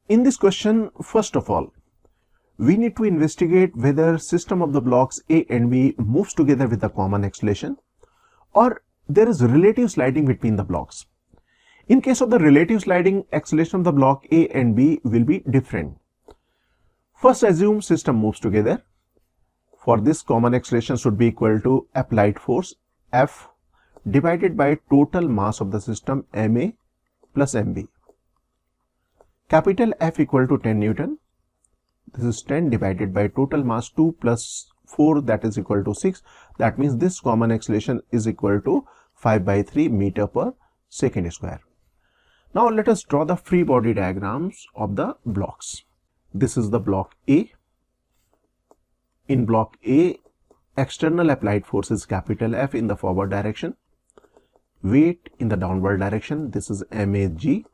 In this question, first of all, we need to investigate whether system of the blocks A and B moves together with a common acceleration or there is relative sliding between the blocks. In case of the relative sliding, acceleration of the block A and B will be different. First, assume system moves together. For this, common acceleration should be equal to applied force F divided by total mass of the system ma plus mb. Capital F equal to 10 Newton. This is 10 divided by total mass 2 plus 4, that is equal to 6. That means this common acceleration is equal to 5/3 meter per second square. Now let us draw the free body diagrams of the blocks. This is the block A. In block A, external applied force is capital F in the forward direction. Weight in the downward direction, this is mag.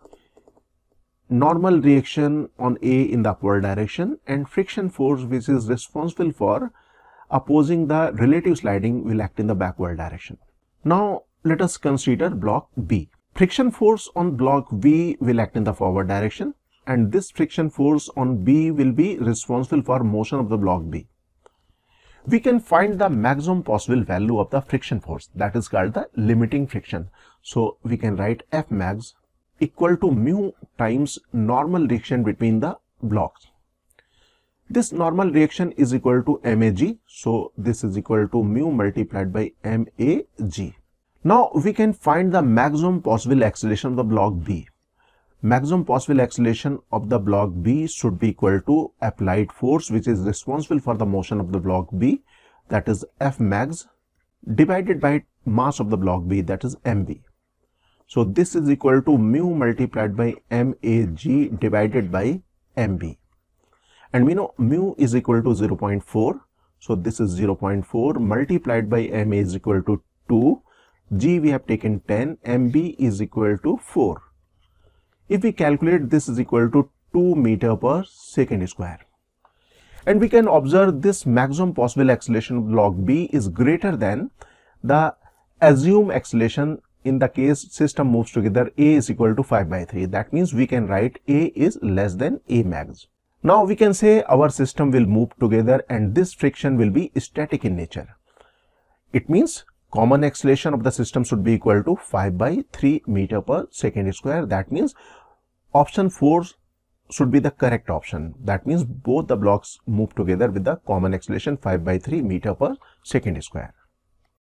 Normal reaction on A in the upward direction, and friction force which is responsible for opposing the relative sliding will act in the backward direction. Now let us consider block B. Friction force on block B will act in the forward direction, and this friction force on B will be responsible for motion of the block B. We can find the maximum possible value of the friction force, that is called the limiting friction. So we can write F max equal to mu times normal reaction between the blocks. This normal reaction is equal to mag, so this is equal to mu multiplied by mag. Now we can find the maximum possible acceleration of the block B. Maximum possible acceleration of the block B should be equal to applied force which is responsible for the motion of the block B, that is F max, divided by mass of the block B, that is mb. So this is equal to mu multiplied by mag divided by mb. And we know mu is equal to 0.4. So this is 0.4 multiplied by ma is equal to 2. G we have taken 10. mb is equal to 4. If we calculate, this is equal to 2 meter per second square. And we can observe this maximum possible acceleration of block B is greater than the assumed acceleration in the case system moves together A is equal to 5/3. That means we can write A is less than A max. Now we can say our system will move together and this friction will be static in nature. It means common acceleration of the system should be equal to 5/3 meter per second square. That means option 4 should be the correct option. That means both the blocks move together with the common acceleration 5/3 meter per second square.